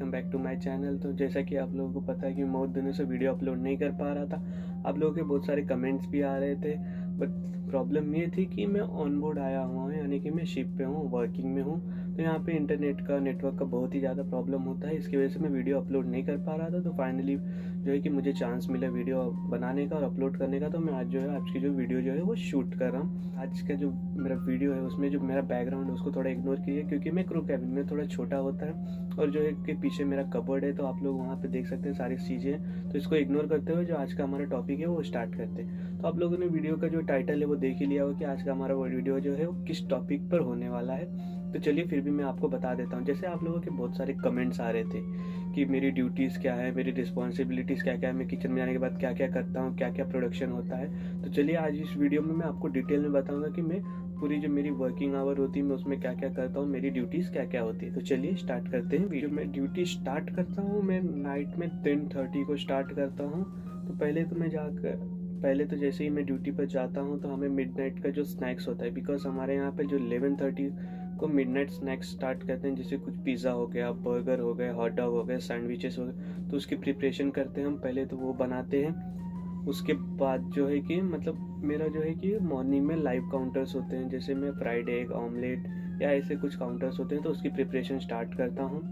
Welcome back to my channel. तो जैसा कि आप लोगों को पता है कि मैं बहुत दिनों से वीडियो अपलोड नहीं कर पा रहा था। आप लोगों के बहुत सारे कमेंट्स भी आ रहे थे, बट प्रॉब्लम ये थी कि मैं ऑन बोर्ड आया हुआ हूँ, यानी कि मैं शिप पे हूँ, वर्किंग में हूँ। तो यहाँ पे इंटरनेट का, नेटवर्क का बहुत ही ज़्यादा प्रॉब्लम होता है। इसकी वजह से मैं वीडियो अपलोड नहीं कर पा रहा था। तो फाइनली जो है कि मुझे चांस मिला वीडियो बनाने का और अपलोड करने का। तो मैं आज जो है आपकी जो वीडियो जो है वो शूट कर रहा हूँ। आज का जो मेरा वीडियो है उसमें जो मेरा बैकग्राउंड है उसको थोड़ा इग्नोर कीजिए, क्योंकि मैं क्रू कैबिन में थोड़ा छोटा होता है और जो है कि पीछे मेरा कबर्ड है, तो आप लोग वहाँ पे देख सकते हैं सारी चीज़ें। तो इसको इग्नोर करते हुए जो आज का हमारा टॉपिक है वो स्टार्ट करते हैं। तो आप लोगों ने वीडियो का जो टाइटल है वो देख ही लिया होगा कि आज का हमारा वीडियो जो है वो किस टॉपिक पर होने वाला है। तो चलिए फिर भी मैं आपको बता देता हूँ। जैसे आप लोगों के बहुत सारे कमेंट्स आ रहे थे कि मेरी ड्यूटीज़ क्या है, मेरी रिस्पॉन्सिबिलिटीज़ क्या क्या है, मैं किचन में जाने के बाद क्या क्या करता हूँ, क्या क्या प्रोडक्शन होता है। तो चलिए आज इस वीडियो में मैं आपको डिटेल में बताऊँगा कि मैं पूरी जो मेरी वर्किंग आवर होती है मैं उसमें क्या क्या करता हूँ, मेरी ड्यूटीज़ क्या क्या होती है। तो चलिए स्टार्ट करते हैं वीडियो। मैं ड्यूटी स्टार्ट करता हूँ, मैं नाइट में 10:30 को स्टार्ट करता हूँ। तो पहले तो जैसे ही मैं ड्यूटी पर जाता हूँ तो हमें मिडनाइट का जो स्नैक्स होता है, बिकॉज हमारे यहाँ पे जो 11:30 को मिडनाइट स्नैक्स स्टार्ट करते हैं, जैसे कुछ पिज़्ज़ा हो गया, बर्गर हो गए, हॉट डॉग हो गए, सैंडविचेस हो गए। तो उसकी प्रिपरेशन करते हैं हम, पहले तो वो बनाते हैं। उसके बाद जो है कि मतलब मेरा जो है कि मॉर्निंग में लाइव काउंटर्स होते हैं, जैसे मैं फ्राइड एग, ऑमलेट या ऐसे कुछ काउंटर्स होते हैं, तो उसकी प्रिपरेशन स्टार्ट करता हूँ।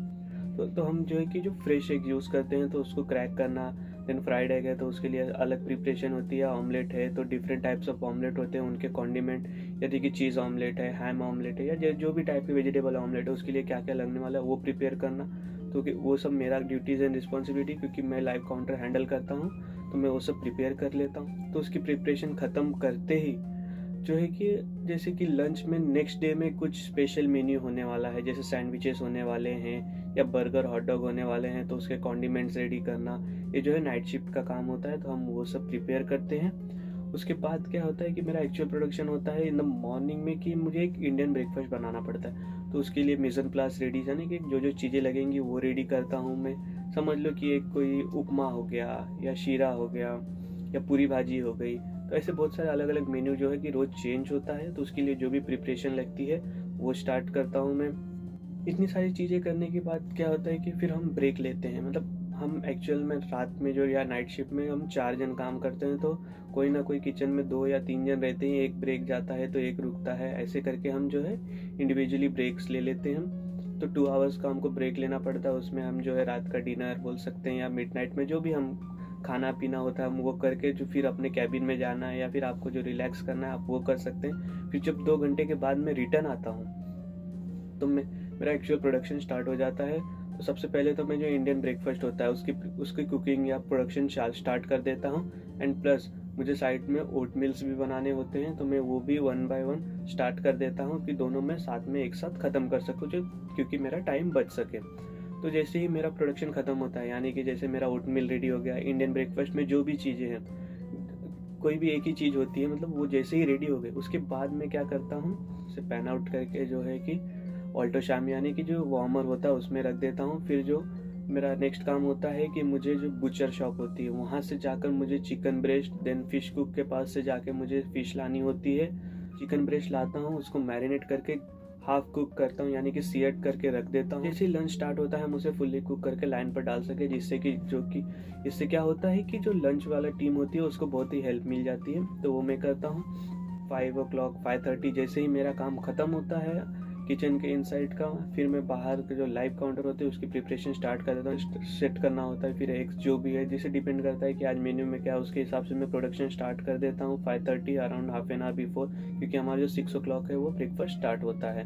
तो हम जो है कि जो फ्रेश एग यूज़ करते हैं तो उसको क्रैक करना। देन फ्राइड एग है तो उसके लिए अलग प्रिपरेशन होती है। ऑमलेट है तो डिफरेंट टाइप्स ऑफ ऑमलेट होते हैं, उनके कॉन्डिमेंट, यदि कि चीज़ ऑमलेट है, हैम ऑमलेट है, या जो भी टाइप की वेजिटेबल ऑमलेट है उसके लिए क्या क्या लगने वाला है वो प्रिपेयर करना। तो वो सब मेरा ड्यूटीज़ एंड रिस्पॉन्सिबिलिटी, क्योंकि मैं लाइव काउंटर हैंडल करता हूँ तो मैं वो सब प्रिपेयर कर लेता हूँ। तो उसकी प्रिपरेशन ख़त्म करते ही जो है कि जैसे कि लंच में नेक्स्ट डे में कुछ स्पेशल मेन्यू होने वाला है, जैसे सैंडविचेस होने वाले हैं या बर्गर, हॉट डॉग होने वाले हैं, तो उसके कॉन्डिमेंट्स रेडी करना, ये जो है नाइट शिफ्ट का काम होता है। तो हम वो सब प्रिपेयर करते हैं। उसके बाद क्या होता है कि मेरा एक्चुअल प्रोडक्शन होता है इन द मॉर्निंग में, कि मुझे एक इंडियन ब्रेकफास्ट बनाना पड़ता है। तो उसके लिए मिज़न प्लास रेडी, यानी कि जो जो चीज़ें लगेंगी वो रेडी करता हूँ मैं। समझ लो कि एक कोई उपमा हो गया या शीरा हो गया या पूरी भाजी हो गई। तो ऐसे बहुत सारे अलग अलग मेन्यू जो है कि रोज़ चेंज होता है। तो उसके लिए जो भी प्रिपरेशन लगती है वो स्टार्ट करता हूँ मैं। इतनी सारी चीज़ें करने के बाद क्या होता है कि फिर हम ब्रेक लेते हैं। मतलब हम एक्चुअल में रात में जो या नाइट शिफ्ट में हम 4 जन काम करते हैं, तो कोई ना कोई किचन में 2 या 3 जन रहते हैं। एक ब्रेक जाता है तो एक रुकता है, ऐसे करके हम जो है इंडिविजुअली ब्रेक्स ले लेते हैं। तो 2 आवर्स का हमको ब्रेक लेना पड़ता है। उसमें हम जो है रात का डिनर बोल सकते हैं या मिडनाइट में जो भी हम खाना पीना होता है हम वो करके जो फिर अपने कैबिन में जाना है या फिर आपको जो रिलैक्स करना है आप वो कर सकते हैं। फिर जब 2 घंटे के बाद मैं रिटर्न आता हूँ तो मेरा एक्चुअल प्रोडक्शन स्टार्ट हो जाता है। तो सबसे पहले तो मैं जो इंडियन ब्रेकफास्ट होता है उसकी कुकिंग या प्रोडक्शन स्टार्ट कर देता हूँ। एंड प्लस मुझे साइड में ओट मिल्स भी बनाने होते हैं, तो मैं वो भी 1 बाय 1 स्टार्ट कर देता हूँ कि दोनों मैं साथ में एक साथ ख़त्म कर सकूँ, जो क्योंकि मेरा टाइम बच सके। तो जैसे ही मेरा प्रोडक्शन ख़त्म होता है, यानी कि जैसे मेरा ओट मिल रेडी हो गया, इंडियन ब्रेकफास्ट में जो भी चीज़ें हैं, कोई भी एक ही चीज़ होती है, मतलब वो जैसे ही रेडी हो गए उसके बाद मैं क्या करता हूँ, उसे पैन आउट करके जो है कि ऑल्टो शाम यानी कि जो वार्मर होता है उसमें रख देता हूँ। फिर जो मेरा नेक्स्ट काम होता है कि मुझे जो बुचर शॉप होती है वहाँ से जाकर मुझे chicken breast, then fish cook के पास से जाके मुझे फ़िश लानी होती है। चिकन ब्रेस्ट लाता हूँ, उसको मैरिनेट करके हाफ कुक करता हूँ, यानी कि सीएट करके रख देता हूँ। जैसे ही लंच स्टार्ट होता है हम उसे फुल्ली कुक करके लाइन पर डाल सके, इससे क्या होता है कि जो लंच वाला टीम होती है उसको बहुत ही हेल्प मिल जाती है। तो वो मैं करता हूँ। 5 o'clock 5:30 जैसे ही मेरा काम ख़त्म होता है किचन के इनसाइड का, फिर मैं बाहर के जो लाइव काउंटर होते हैं उसकी प्रिपरेशन स्टार्ट कर देता हूँ। सेट करना होता है, फिर एक जो भी है जिसे डिपेंड करता है कि आज मेन्यू में क्या है, उसके हिसाब से मैं प्रोडक्शन स्टार्ट कर देता हूँ 5:30, around half an hour before, क्योंकि हमारा जो 6 o'clock है वो ब्रेकफास्ट स्टार्ट होता है।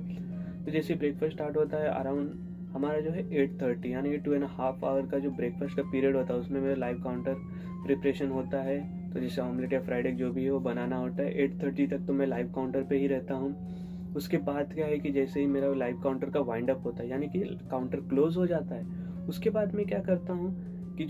तो जैसे ब्रेकफास्ट स्टार्ट होता है अराउंड हमारा जो है 8:30, यानी कि 2.5 आवर का जो ब्रेकफास्ट का पीरियड होता है उसमें मेरा लाइव काउंटर प्रिपरेशन होता है। तो जैसे ऑमलेट या फ्राइड एग जो भी है वो बनाना होता है। 8:30 तक तो मैं लाइव काउंटर पे ही रहता हूँ। उसके बाद क्या है कि जैसे ही मेरा लाइव काउंटर का वाइंड अप होता है, यानी कि काउंटर क्लोज हो जाता है, उसके बाद मैं क्या करता हूँ कि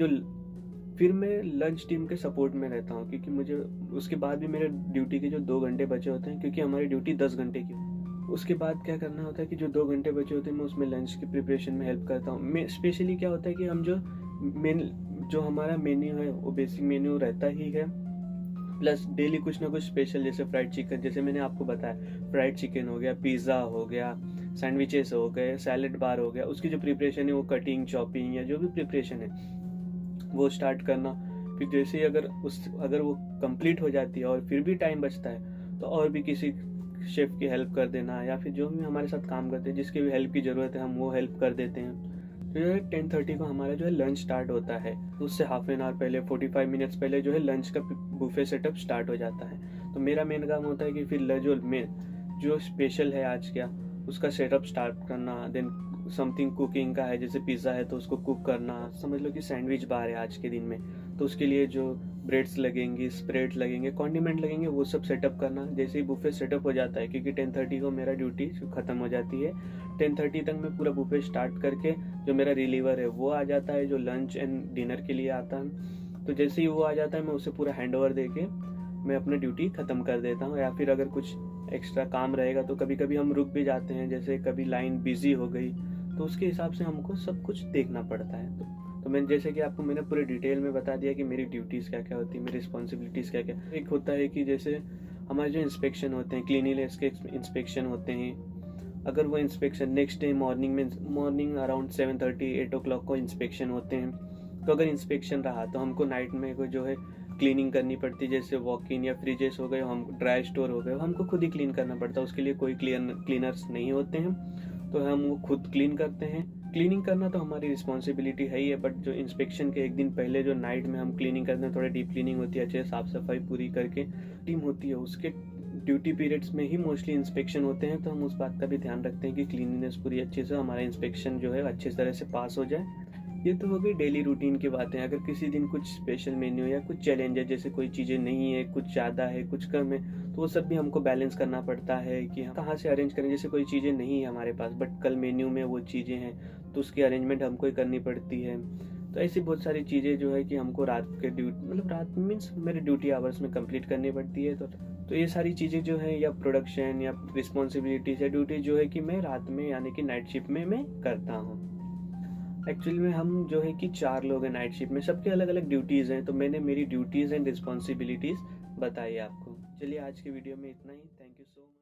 फिर मैं लंच टीम के सपोर्ट में रहता हूँ, क्योंकि मुझे उसके बाद भी मेरे ड्यूटी के जो 2 घंटे बचे होते हैं, क्योंकि हमारी ड्यूटी 10 घंटे की। उसके बाद क्या करना होता है कि जो 2 घंटे बचे होते हैं मैं उसमें लंच की प्रिपरेशन में हेल्प करता हूँ। मैं स्पेशली क्या होता है कि हम जो हमारा मेन्यू है वो बेसिक मेन्यू रहता ही है, प्लस डेली कुछ ना कुछ स्पेशल, जैसे फ्राइड चिकन, जैसे मैंने आपको बताया फ्राइड चिकन हो गया, पिज़्ज़ा हो गया, सैंडविचेस हो गए, सैलेड बार हो गया, उसकी जो प्रिपरेशन है वो कटिंग, चॉपिंग या जो भी प्रिपरेशन है वो स्टार्ट करना। फिर जैसे ही अगर वो कंप्लीट हो जाती है और फिर भी टाइम बचता है तो और भी किसी शेफ़ की हेल्प कर देना, या फिर जो भी हमारे साथ काम करते हैं जिसकी भी हेल्प की ज़रूरत है हम वो हेल्प कर देते हैं। तो जो है 10:30 को हमारा जो है लंच स्टार्ट होता है, तो उससे हाफ एन आवर पहले 45 मिनट्स पहले जो है लंच का बुफे सेटअप स्टार्ट हो जाता है। तो मेरा मेन काम होता है कि फिर जो स्पेशल है आज का उसका सेटअप स्टार्ट करना, देन समथिंग कुकिंग का है, जैसे पिज़्ज़ा है तो उसको कुक करना, समझ लो कि सैंडविच बार है आज के दिन में तो उसके लिए जो ब्रेड्स लगेंगी, स्प्रेड लगेंगे, कॉन्डिमेंट लगेंगे, वो सब सेटअप करना। जैसे ही बुफे सेटअप हो जाता है, क्योंकि 10:30 को मेरा ड्यूटी ख़त्म हो जाती है, 10:30 तक मैं पूरा बुफे स्टार्ट करके जो मेरा रिलीवर है वो आ जाता है जो लंच एंड डिनर के लिए आता है। तो जैसे ही वो आ जाता है मैं उसे पूरा हैंड ओवर दे के मैं अपना ड्यूटी ख़त्म कर देता हूँ। या फिर अगर कुछ एक्स्ट्रा काम रहेगा तो कभी कभी हम रुक भी जाते हैं, जैसे कभी लाइन बिजी हो गई तो उसके हिसाब से हमको सब कुछ देखना पड़ता है। तो मैंने जैसे कि आपको मैंने पूरे डिटेल में बता दिया कि मेरी ड्यूटीज़ क्या क्या होती है, मेरी रिस्पॉन्सिबिलिटीज़ क्या क्या। एक होता है कि जैसे हमारे जो इंस्पेक्शन होते हैं, क्लीनिनेस के इंस्पेक्शन होते हैं, अगर वो inspection next day morning around 7:30 8 o'clock को इंस्पेक्शन होते हैं, तो अगर इंस्पेक्शन रहा तो हमको नाइट में को जो है क्लीनिंग करनी पड़ती है। जैसे वॉक इन या फ्रिजेस हो गए, हम ड्राई स्टोर हो गए, हमको खुद ही क्लीन करना पड़ता है, उसके लिए कोई क्लीनर्स नहीं होते हैं, तो हम वो खुद क्लीन करते हैं। क्लीनिंग करना तो हमारी रिस्पॉन्सिबिलिटी है ही है, बट जो इंस्पेक्शन के एक दिन पहले जो नाइट में हम क्लीनिंग करते हैं, थोड़ा डीप क्लीनिंग होती है, अच्छे साफ सफाई पूरी करके टीम होती है, उसके ड्यूटी पीरियड्स में ही मोस्टली इंस्पेक्शन होते हैं। तो हम उस बात का भी ध्यान रखते हैं कि क्लीनिनेस पूरी अच्छे से हमारा इंस्पेक्शन जो है अच्छी तरह से पास हो जाए। ये तो हो गई डेली रूटीन की बातें। अगर किसी दिन कुछ स्पेशल मेन्यू या कुछ चैलेंज है, जैसे कोई चीज़ें नहीं है, कुछ ज़्यादा है, कुछ कम है, तो वो सब भी हमको बैलेंस करना पड़ता है कि हम कहाँ से अरेंज करें। जैसे कोई चीज़ें नहीं है हमारे पास बट कल मेन्यू में वो चीज़ें हैं तो उसकी अरेंजमेंट हमको ही करनी पड़ती है। तो ऐसी बहुत सारी चीज़ें जो है कि हमको रात मीन्स मेरे ड्यूटी आवर्स में कंप्लीट करनी पड़ती है। तो ये सारी चीज़ें जो है या प्रोडक्शन या रिस्पॉन्सिबिलिटीज या ड्यूटी जो है कि मैं रात में यानी कि नाइट शिफ्ट में मैं करता हूँ। एक्चुअली में हम जो है कि 4 लोग हैं नाइट शिफ्ट में, सबके अलग अलग ड्यूटीज़ हैं, तो मैंने मेरी ड्यूटीज़ एंड रिस्पॉन्सिबिलिटीज़ बताई आपको। चलिए आज की वीडियो में इतना ही। Thank you so much.